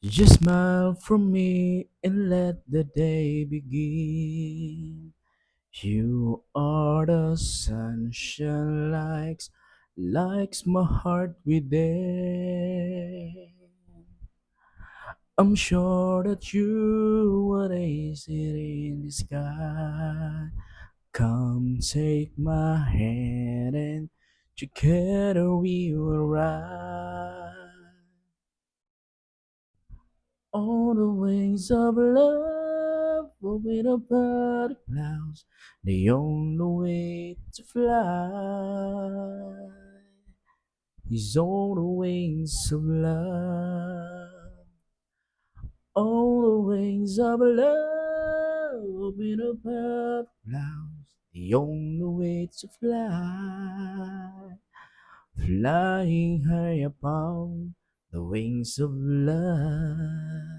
Just smile for me and let the day begin. You are the sunshine likes my heart within. I'm sure that you would ace it in the sky. Come take my hand and together we will ride on the wings of love with the butterflies. The only way to fly is on the wings of love. On the wings of love with the butterflies. The only way to fly. Flying high upon the wings of love.